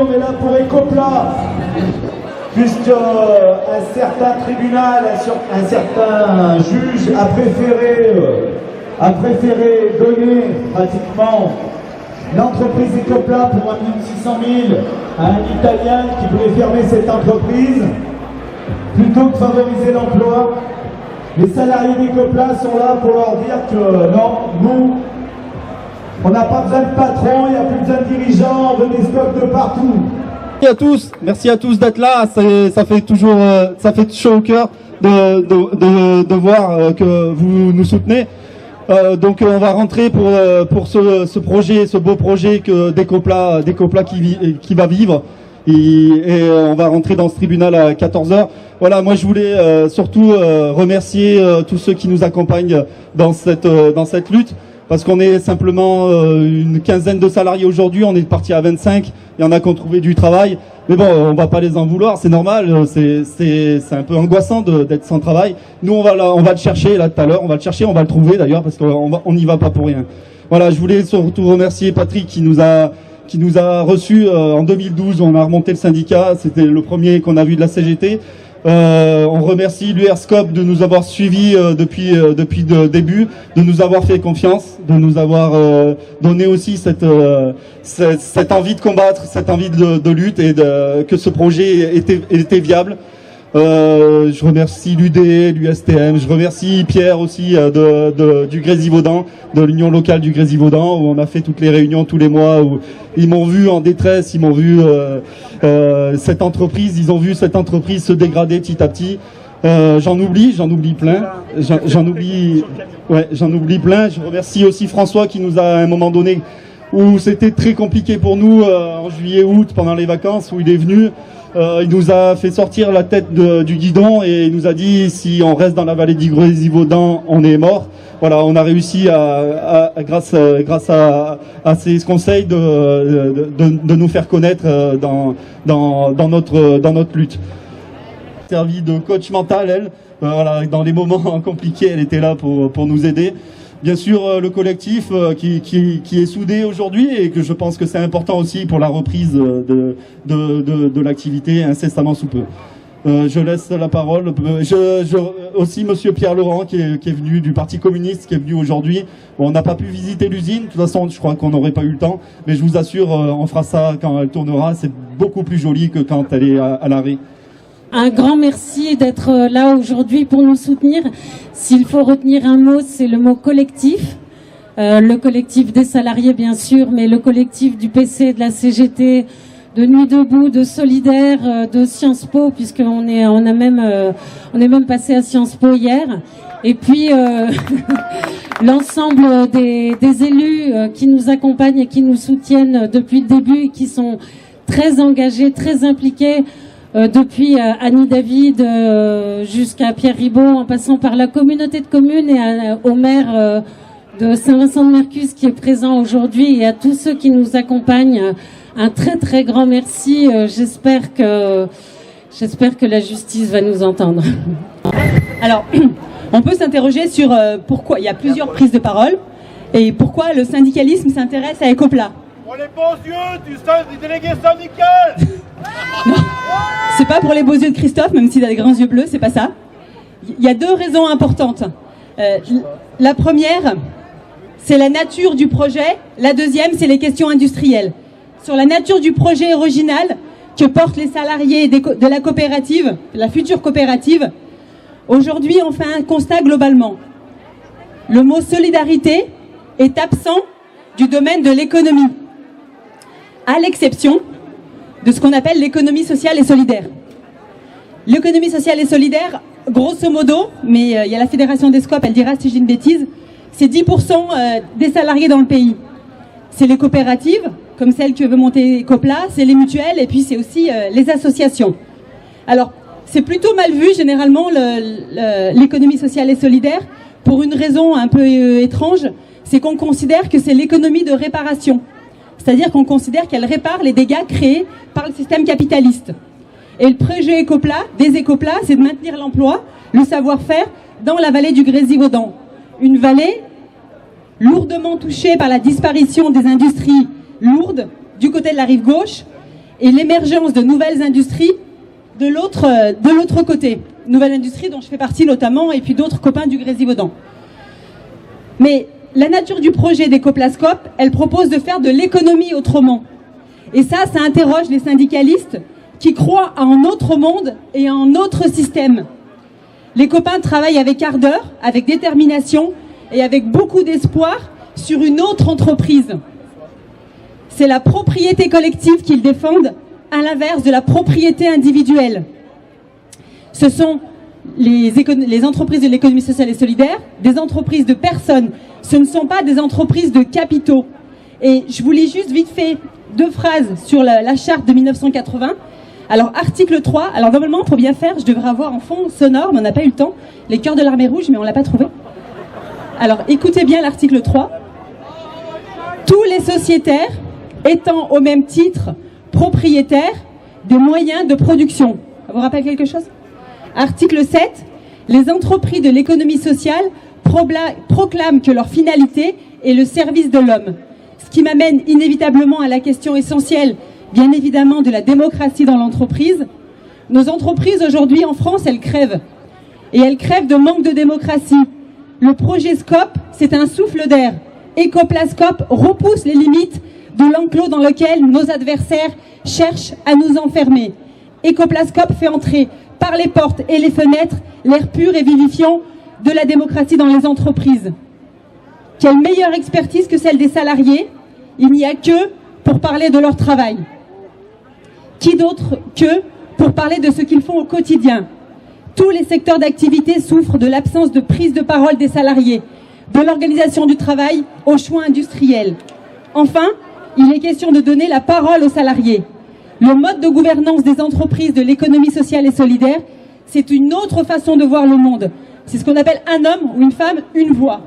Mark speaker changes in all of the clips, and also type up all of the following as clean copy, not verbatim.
Speaker 1: on est là pour Ecopla, puisque un certain tribunal, un certain juge a préféré donner pratiquement l'entreprise Ecopla pour 1 600 000 à un Italien qui voulait fermer cette entreprise, plutôt que de favoriser l'emploi. Les salariés d'Ecopla sont là pour leur dire que non, nous, on n'a pas besoin de patron, il n'y a plus besoin de dirigeants, on veut des stocks de partout.
Speaker 2: Merci à tous d'être là. Ça fait chaud au cœur de voir que vous nous soutenez. Donc on va rentrer pour ce projet, ce beau projet d'Ecopla qui va vivre. Et on va rentrer dans ce tribunal à 14h. Voilà, moi je voulais surtout remercier tous ceux qui nous accompagnent dans cette lutte. Parce qu'on est simplement une quinzaine de salariés aujourd'hui, on est parti à 25, il y en a qui ont trouvé du travail. Mais bon, on va pas les en vouloir, c'est normal, c'est un peu angoissant d'être sans travail. Nous, on va le chercher là tout à l'heure, on va le chercher, on va le trouver d'ailleurs, parce qu'on n'y va pas pour rien. Voilà, je voulais surtout remercier Patrick qui nous a reçus en 2012, on a remonté le syndicat, c'était le premier qu'on a vu de la CGT. On remercie l'URSCOP de nous avoir suivis depuis le début, de nous avoir fait confiance, de nous avoir donné aussi cette envie de combattre, cette envie de lutte et que ce projet était viable. Je remercie l'UD, l'USTM, je remercie Pierre aussi du Grésivaudan, de l'union locale du Grésivaudan, où on a fait toutes les réunions tous les mois, où ils m'ont vu en détresse, ils m'ont vu cette entreprise se dégrader petit à petit. J'en oublie plein, j'en oublie plein. Je remercie aussi François qui nous a à un moment donné où c'était très compliqué pour nous en juillet-août pendant les vacances, où il est venu. Il nous a fait sortir la tête du guidon et il nous a dit si on reste dans la vallée du Grésivaudan, on est mort. Voilà, on a réussi grâce à ces conseils de nous faire connaître dans notre lutte. Servi de coach mental, elle. Voilà, dans les moments compliqués, elle était là pour nous aider. Bien sûr, le collectif qui est soudé aujourd'hui et que je pense que c'est important aussi pour la reprise de l'activité incessamment sous peu. Je laisse la parole. Aussi Monsieur Pierre Laurent qui est venu du Parti communiste, qui est venu aujourd'hui. Bon, on n'a pas pu visiter l'usine. De toute façon, je crois qu'on n'aurait pas eu le temps. Mais je vous assure, on fera ça quand elle tournera. C'est beaucoup plus joli que quand elle est à l'arrêt.
Speaker 3: Un grand merci d'être là aujourd'hui pour nous soutenir. S'il faut retenir un mot, c'est le mot collectif. Le collectif des salariés, bien sûr, mais le collectif du PC, de la CGT, de Nuit debout, de Solidaire, de Sciences Po, puisqu'on est même passé à Sciences Po hier. Et puis l'ensemble des élus qui nous accompagnent et qui nous soutiennent depuis le début et qui sont très engagés, très impliqués. Depuis Annie David jusqu'à Pierre Ribaud, en passant par la communauté de communes et au maire de Saint-Vincent-de-Mercus qui est présent aujourd'hui et à tous ceux qui nous accompagnent, un très très grand merci. J'espère que la justice va nous entendre.
Speaker 4: Alors, on peut s'interroger sur pourquoi il y a plusieurs prises de parole et pourquoi le syndicalisme s'intéresse à Ecopla.
Speaker 5: Pour les beaux yeux du délégué syndical.
Speaker 4: Non, c'est pas pour les beaux yeux de Christophe, même s'il a des grands yeux bleus, c'est pas ça. Il y a deux raisons importantes. La première, c'est la nature du projet. La deuxième, c'est les questions industrielles. Sur la nature du projet original que portent les salariés de la coopérative, de la future coopérative, aujourd'hui, on fait un constat globalement. Le mot solidarité est absent du domaine de l'économie, à l'exception de ce qu'on appelle l'économie sociale et solidaire. L'économie sociale et solidaire, grosso modo, mais il y a la fédération des SCOP, elle dira si j'ai une bêtise, c'est 10% des salariés dans le pays. C'est les coopératives, comme celle que veut monter Ecopla, c'est les mutuelles et puis c'est aussi les associations. Alors, c'est plutôt mal vu généralement l'économie sociale et solidaire pour une raison un peu étrange, c'est qu'on considère que c'est l'économie de réparation. C'est-à-dire qu'on considère qu'elle répare les dégâts créés par le système capitaliste. Et le projet des Ecopla, c'est de maintenir l'emploi, le savoir-faire dans la vallée du Grésivaudan. Une vallée lourdement touchée par la disparition des industries lourdes du côté de la rive gauche et l'émergence de nouvelles industries de l'autre côté. Nouvelles industries dont je fais partie notamment, et puis d'autres copains du Grésivaudan. Mais la nature du projet d'Ecoplascope, elle propose de faire de l'économie autrement. Et ça interroge les syndicalistes qui croient à un autre monde et à un autre système. Les copains travaillent avec ardeur, avec détermination et avec beaucoup d'espoir sur une autre entreprise. C'est la propriété collective qu'ils défendent, à l'inverse de la propriété individuelle. Ce sont les entreprises de l'économie sociale et solidaire, des entreprises de personnes. Ce ne sont pas des entreprises de capitaux. Et je vous lis juste vite fait 2 phrases sur la charte de 1980. Alors, article 3, alors normalement, pour bien faire, je devrais avoir en fond sonore, mais on n'a pas eu le temps, les cœurs de l'armée rouge, mais on ne l'a pas trouvé. Alors, écoutez bien l'article 3. Tous les sociétaires étant au même titre propriétaires des moyens de production. Ça vous rappelle quelque chose ? Article 7. Les entreprises de l'économie sociale proclament que leur finalité est le service de l'homme. Ce qui m'amène inévitablement à la question essentielle, bien évidemment, de la démocratie dans l'entreprise. Nos entreprises aujourd'hui en France, elles crèvent. Et elles crèvent de manque de démocratie. Le projet SCOP, c'est un souffle d'air. Ecoplascope repousse les limites de l'enclos dans lequel nos adversaires cherchent à nous enfermer. Ecoplascope fait entrer par les portes et les fenêtres l'air pur et vivifiant de la démocratie dans les entreprises. Quelle meilleure expertise que celle des salariés? Il n'y a que pour parler de leur travail. Qui d'autre que pour parler de ce qu'ils font au quotidien? Tous les secteurs d'activité souffrent de l'absence de prise de parole des salariés, de l'organisation du travail aux choix industriels. Enfin, il est question de donner la parole aux salariés. Le mode de gouvernance des entreprises de l'économie sociale et solidaire, c'est une autre façon de voir le monde. C'est ce qu'on appelle un homme ou une femme, une voix.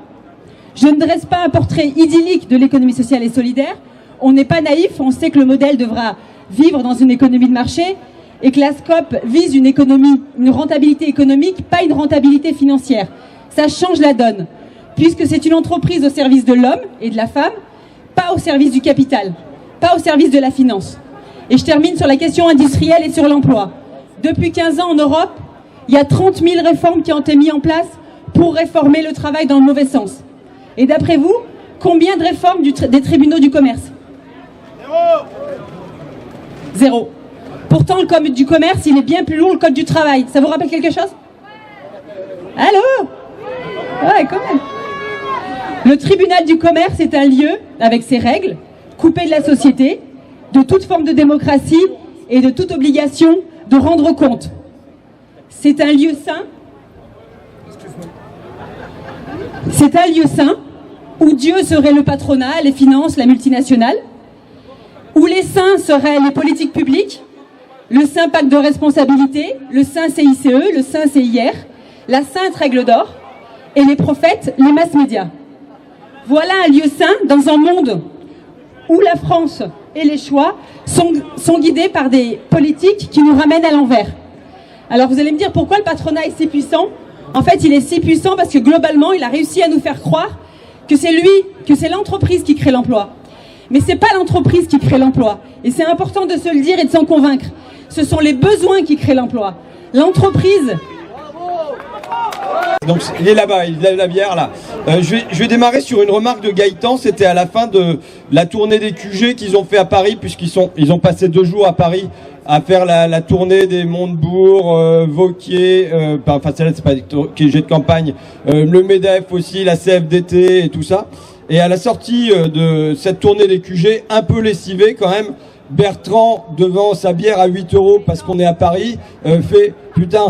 Speaker 4: Je ne dresse pas un portrait idyllique de l'économie sociale et solidaire. On n'est pas naïf, on sait que le modèle devra vivre dans une économie de marché et que la SCOP vise une rentabilité économique, pas une rentabilité financière. Ça change la donne, puisque c'est une entreprise au service de l'homme et de la femme, pas au service du capital, pas au service de la finance. Et je termine sur la question industrielle et sur l'emploi. Depuis 15 ans en Europe, il y a 30 000 réformes qui ont été mises en place pour réformer le travail dans le mauvais sens. Et d'après vous, combien de réformes des tribunaux du commerce? Zéro. Pourtant, le code du commerce, il est bien plus lourd que le code du travail. Ça vous rappelle quelque chose? Allô? Ouais, quand même. Le tribunal du commerce est un lieu, avec ses règles, coupé de la société, de toute forme de démocratie et de toute obligation de rendre compte. C'est un lieu sain. C'est un lieu sain où Dieu serait le patronat, les finances, la multinationale, où les saints seraient les politiques publiques, le saint pacte de responsabilité, le saint CICE, le saint CIR, la sainte règle d'or, et les prophètes, les mass médias. Voilà un lieu sain dans un monde où la France et les choix sont guidés par des politiques qui nous ramènent à l'envers. Alors vous allez me dire pourquoi le patronat est si puissant? En fait, il est si puissant parce que globalement, il a réussi à nous faire croire que c'est l'entreprise qui crée l'emploi. Mais c'est pas l'entreprise qui crée l'emploi. Et c'est important de se le dire et de s'en convaincre. Ce sont les besoins qui créent l'emploi. L'entreprise...
Speaker 6: Donc il est là-bas, il lève la bière là. Je vais démarrer sur une remarque de Gaëtan. C'était à la fin de la tournée des QG qu'ils ont fait à Paris, puisqu'ils ont passé 2 jours à Paris à faire la tournée des Montebourg, Vauquier, enfin celle-là c'est pas des QG de campagne, le MEDEF aussi, la CFDT et tout ça. Et à la sortie de cette tournée des QG, un peu lessivé quand même, Bertrand, devant sa bière à 8 € parce qu'on est à Paris, fait putain,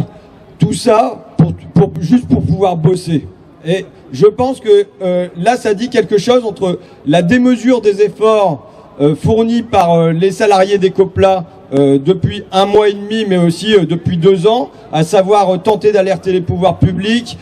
Speaker 6: tout ça juste pour pouvoir bosser. Et je pense que là, ça dit quelque chose entre la démesure des efforts fournis par les salariés d'Ecopla depuis 1 mois et demi, mais aussi depuis 2 ans, à savoir tenter d'alerter les pouvoirs publics,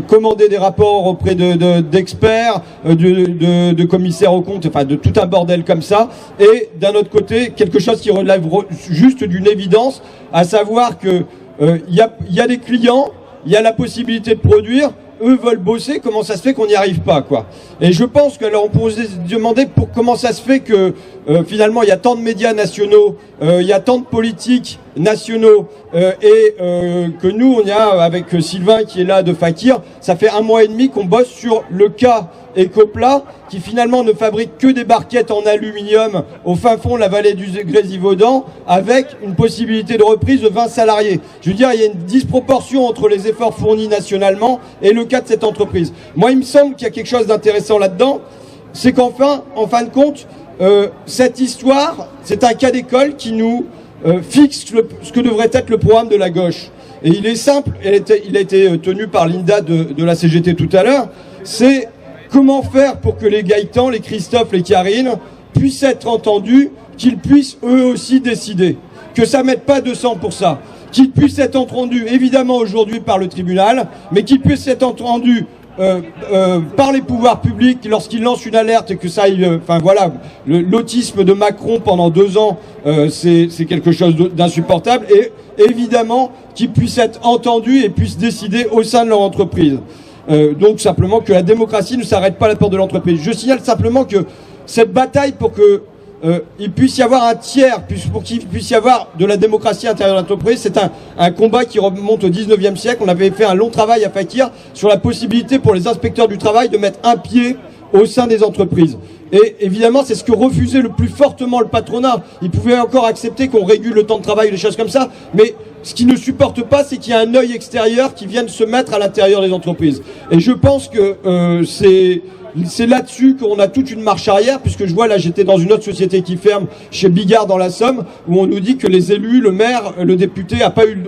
Speaker 6: commander des rapports auprès d'experts, de commissaires aux comptes, enfin de tout un bordel comme ça, et d'un autre côté, quelque chose qui relève juste d'une évidence, à savoir que il y a des clients, il y a la possibilité de produire, eux veulent bosser, comment ça se fait qu'on n'y arrive pas, quoi. Et je pense que, alors on pourrait se demander comment ça se fait que finalement il y a tant de médias nationaux, il y a tant de politiques nationaux, et que nous on y a avec Sylvain qui est là de Fakir, ça fait 1 mois et demi qu'on bosse sur le cas Ecopla, qui finalement ne fabrique que des barquettes en aluminium au fin fond de la vallée du Grésivaudan, avec une possibilité de reprise de 20 salariés. Je veux dire, il y a une disproportion entre les efforts fournis nationalement et le cas de cette entreprise. Moi, il me semble qu'il y a quelque chose d'intéressant là-dedans, c'est qu'enfin, en fin de compte, cette histoire, c'est un cas d'école qui nous fixe ce que devrait être le programme de la gauche. Et il est simple, il a été tenu par Linda de la CGT tout à l'heure, c'est comment faire pour que les Gaëtan, les Christophe, les Karine puissent être entendus, qu'ils puissent eux aussi décider, que ça ne mette pas de sang pour ça, qu'ils puissent être entendus évidemment aujourd'hui par le tribunal, mais qu'ils puissent être entendus par les pouvoirs publics lorsqu'ils lancent une alerte et que ça aille, enfin voilà, l'autisme de Macron pendant 2 ans, c'est quelque chose d'insupportable, et évidemment qu'ils puissent être entendus et puissent décider au sein de leur entreprise. Donc simplement que la démocratie ne s'arrête pas à la porte de l'entreprise. Je signale simplement que cette bataille pour que il puisse y avoir un tiers, pour qu'il puisse y avoir de la démocratie à l'intérieur de l'entreprise, c'est un combat qui remonte au 19e siècle. On avait fait un long travail à Fakir sur la possibilité pour les inspecteurs du travail de mettre un pied au sein des entreprises. Et évidemment, c'est ce que refusait le plus fortement le patronat. Il pouvait encore accepter qu'on régule le temps de travail, des choses comme ça, mais ce qui ne supporte pas, c'est qu'il y a un œil extérieur qui vienne se mettre à l'intérieur des entreprises. Et je pense que c'est là-dessus qu'on a toute une marche arrière, puisque je vois là, j'étais dans une autre société qui ferme, chez Bigard dans la Somme, où on nous dit que les élus, le maire, le député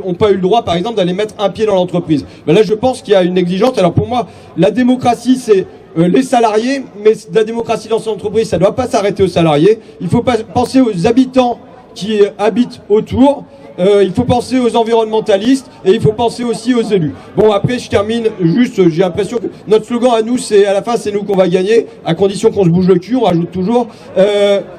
Speaker 6: ont pas eu le droit, par exemple, d'aller mettre un pied dans l'entreprise. Ben là, je pense qu'il y a une exigence. Alors pour moi, la démocratie, c'est les salariés, mais la démocratie dans son entreprise, ça ne doit pas s'arrêter aux salariés. Il faut penser aux habitants qui habitent autour. Il faut penser aux environnementalistes et il faut penser aussi aux élus. Bon, après, je termine juste, j'ai l'impression que notre slogan à nous, c'est à la fin, c'est nous qu'on va gagner, à condition qu'on se bouge le cul, on rajoute toujours.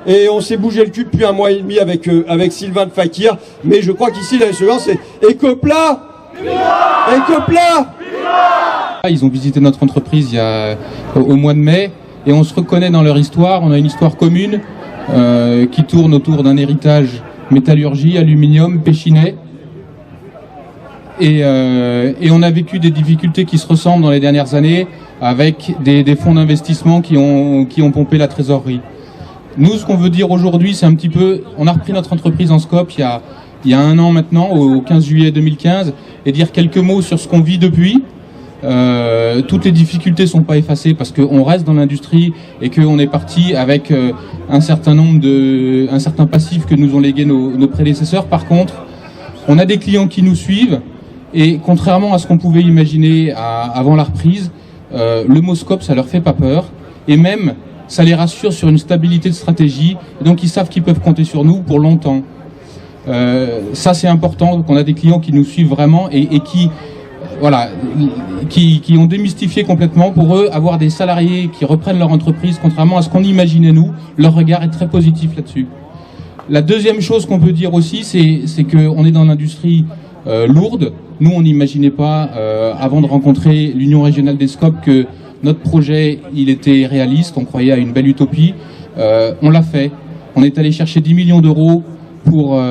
Speaker 6: Et on s'est bougé le cul depuis 1 mois et demi avec Sylvain de Fakir. Mais je crois qu'ici, le slogan, c'est Ecopla! Ecopla!
Speaker 7: Ils ont visité notre entreprise au mois de mai et on se reconnaît dans leur histoire. On a une histoire commune qui tourne autour d'un héritage métallurgie, aluminium, Péchinet. Et on a vécu des difficultés qui se ressemblent dans les dernières années avec des fonds d'investissement qui ont pompé la trésorerie. Nous, ce qu'on veut dire aujourd'hui, c'est un petit peu... On a repris notre entreprise en scope il y a 1 an maintenant, au 15 juillet 2015, et dire quelques mots sur ce qu'on vit depuis. Toutes les difficultés sont pas effacées parce qu'on reste dans l'industrie et qu'on est parti avec un certain passif que nous ont légué nos prédécesseurs. Par contre, on a des clients qui nous suivent et contrairement à ce qu'on pouvait imaginer avant la reprise, le mot scope, ça leur fait pas peur et même ça les rassure sur une stabilité de stratégie. Et donc ils savent qu'ils peuvent compter sur nous pour longtemps. Ça c'est important, qu'on a des clients qui nous suivent vraiment et qui ont démystifié complètement. Pour eux, avoir des salariés qui reprennent leur entreprise, contrairement à ce qu'on imaginait nous, leur regard est très positif là-dessus. La deuxième chose qu'on peut dire aussi, c'est qu'on est dans l'industrie lourde. Nous, on n'imaginait pas, avant de rencontrer l'Union régionale des scopes, que notre projet, il était réaliste. On croyait à une belle utopie. On l'a fait. On est allé chercher 10 millions d'euros pour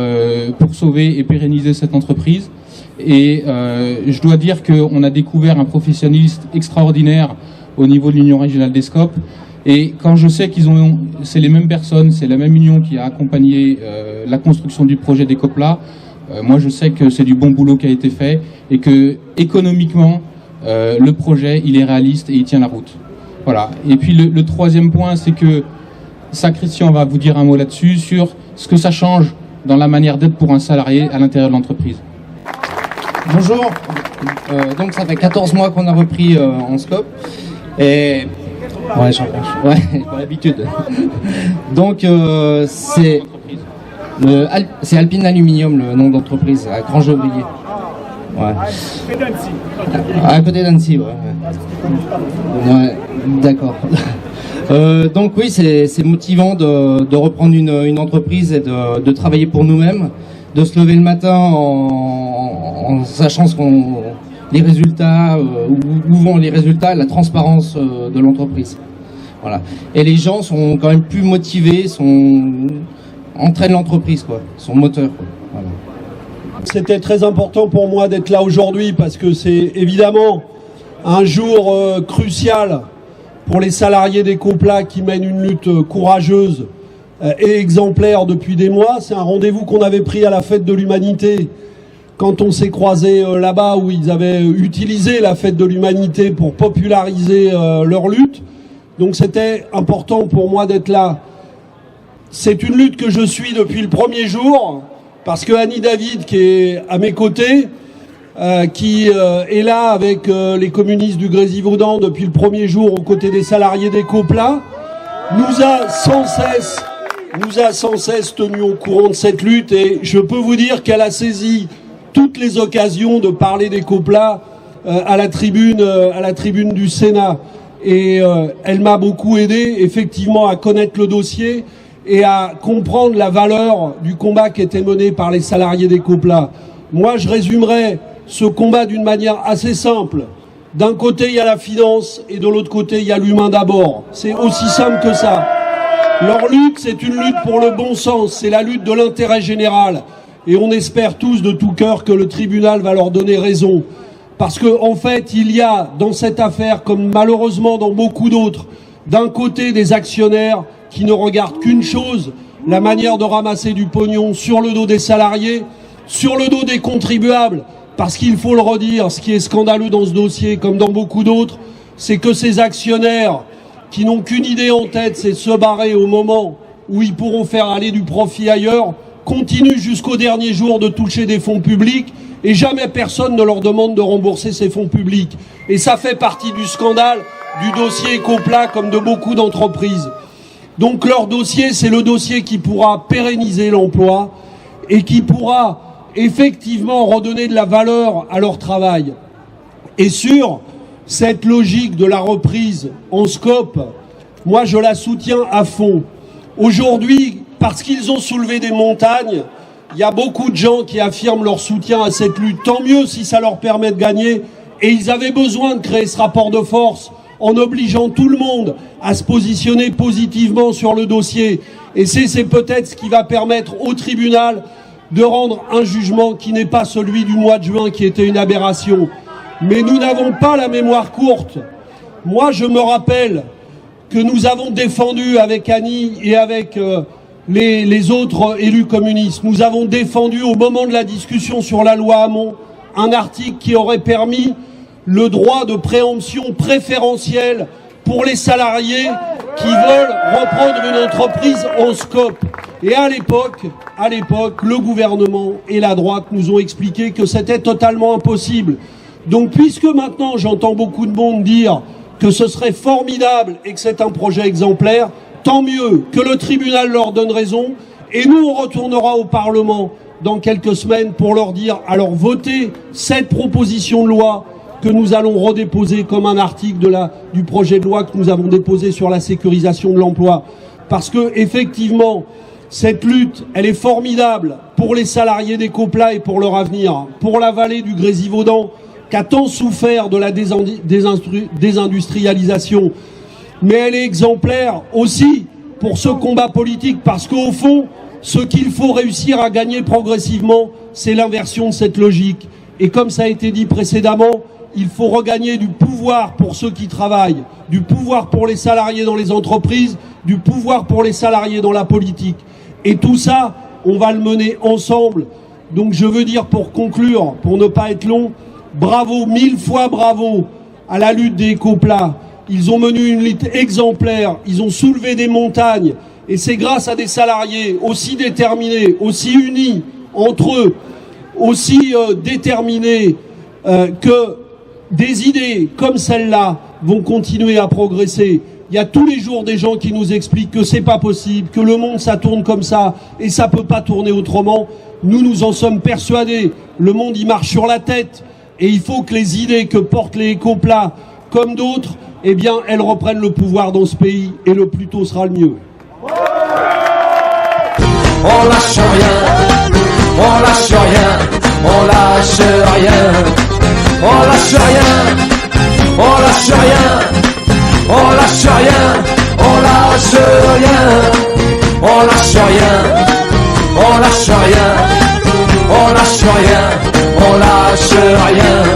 Speaker 7: sauver et pérenniser cette entreprise. Et je dois dire qu'on a découvert un professionnaliste extraordinaire au niveau de l'Union régionale des scopes. Et quand je sais c'est les mêmes personnes, c'est la même union qui a accompagné la construction du projet d'Ecopla, moi je sais que c'est du bon boulot qui a été fait et que économiquement, le projet il est réaliste et il tient la route. Voilà. Et puis le troisième point, c'est que ça, Christian va vous dire un mot là-dessus, sur ce que ça change dans la manière d'être pour un salarié à l'intérieur de l'entreprise.
Speaker 8: Bonjour, donc ça fait 14 mois qu'on a repris en scope et ouais, j'ai pas l'habitude. Donc c'est Alpine Aluminium, le nom d'entreprise, à Grange-Aubrier. Ouais. À côté d'Annecy, ouais. D'accord. Donc oui, c'est motivant de reprendre une entreprise et de travailler pour nous-mêmes, de se lever le matin en sachant qu'on les résultats, où vont les résultats, la transparence de l'entreprise. Voilà. Et les gens sont quand même plus motivés, entraînent l'entreprise, quoi, sont moteurs, quoi. Voilà.
Speaker 9: C'était très important pour moi d'être là aujourd'hui parce que c'est évidemment un jour crucial pour les salariés d'Ecopla qui mènent une lutte courageuse et exemplaire depuis des mois. C'est un rendez-vous qu'on avait pris à la Fête de l'Humanité quand on s'est croisés là-bas où ils avaient utilisé la Fête de l'Humanité pour populariser leur lutte. Donc c'était important pour moi d'être là. C'est une lutte que je suis depuis le premier jour parce que Annie David, qui est à mes côtés, qui est là avec les communistes du Grésivaudan depuis le premier jour aux côtés des salariés d'Ecopla, nous a sans cesse tenu au courant de cette lutte, et je peux vous dire qu'elle a saisi toutes les occasions de parler d'Ecopla à la tribune du Sénat. Et elle m'a beaucoup aidé effectivement à connaître le dossier et à comprendre la valeur du combat qui était mené par les salariés d'Ecopla. Moi, je résumerais ce combat d'une manière assez simple. D'un côté, il y a la finance et de l'autre côté, il y a l'humain d'abord. C'est aussi simple que ça. Leur lutte, c'est une lutte pour le bon sens, c'est la lutte de l'intérêt général. Et on espère tous de tout cœur que le tribunal va leur donner raison. Parce que, en fait, il y a dans cette affaire, comme malheureusement dans beaucoup d'autres, d'un côté des actionnaires qui ne regardent qu'une chose, la manière de ramasser du pognon sur le dos des salariés, sur le dos des contribuables. Parce qu'il faut le redire, ce qui est scandaleux dans ce dossier, comme dans beaucoup d'autres, c'est que ces actionnaires qui n'ont qu'une idée en tête, c'est de se barrer au moment où ils pourront faire aller du profit ailleurs, continuent jusqu'au dernier jour de toucher des fonds publics et jamais personne ne leur demande de rembourser ces fonds publics. Et ça fait partie du scandale du dossier Ecopla comme de beaucoup d'entreprises. Donc leur dossier, c'est le dossier qui pourra pérenniser l'emploi et qui pourra effectivement redonner de la valeur à leur travail. Et sur cette logique de la reprise en scope, moi je la soutiens à fond. Aujourd'hui, parce qu'ils ont soulevé des montagnes, il y a beaucoup de gens qui affirment leur soutien à cette lutte. Tant mieux si ça leur permet de gagner. Et ils avaient besoin de créer ce rapport de force en obligeant tout le monde à se positionner positivement sur le dossier. Et c'est peut-être ce qui va permettre au tribunal de rendre un jugement qui n'est pas celui du mois de juin, qui était une aberration. Mais nous n'avons pas la mémoire courte. Moi, je me rappelle que nous avons défendu avec Annie et avec les autres élus communistes, nous avons défendu au moment de la discussion sur la loi Hamon un article qui aurait permis le droit de préemption préférentiel pour les salariés qui veulent reprendre une entreprise en scope. Et à l'époque, le gouvernement et la droite nous ont expliqué que c'était totalement impossible. Donc puisque maintenant j'entends beaucoup de monde dire que ce serait formidable et que c'est un projet exemplaire, tant mieux que le tribunal leur donne raison, et nous on retournera au Parlement dans quelques semaines pour leur dire, alors votez cette proposition de loi que nous allons redéposer comme un article du projet de loi que nous avons déposé sur la sécurisation de l'emploi. Parce que effectivement, cette lutte, elle est formidable pour les salariés d'Ecopla et pour leur avenir, pour la vallée du Grésivaudan, qui a tant souffert de la désindustrialisation. Mais elle est exemplaire aussi pour ce combat politique, parce qu'au fond, ce qu'il faut réussir à gagner progressivement, c'est l'inversion de cette logique. Et comme ça a été dit précédemment, il faut regagner du pouvoir pour ceux qui travaillent, du pouvoir pour les salariés dans les entreprises, du pouvoir pour les salariés dans la politique. Et tout ça, on va le mener ensemble. Donc je veux dire, pour conclure, pour ne pas être long, bravo, 1000 fois bravo à la lutte des Ecopla. Ils ont mené une lutte exemplaire, ils ont soulevé des montagnes, et c'est grâce à des salariés aussi déterminés, aussi unis entre eux, aussi déterminés que des idées comme celle-là vont continuer à progresser. Il y a tous les jours des gens qui nous expliquent que c'est pas possible, que le monde ça tourne comme ça et ça peut pas tourner autrement. Nous en sommes persuadés. Le monde il marche sur la tête et il faut que les idées que portent les Ecopla comme d'autres, eh bien elles reprennent le pouvoir dans ce pays, et le plus tôt sera le mieux.
Speaker 10: On lâche rien, on lâche rien, on lâche rien. on lâche rien, on lâche rien, on lâche rien, on lâche rien, on lâche rien, on lâche rien, on lâche rien, on lâche rien.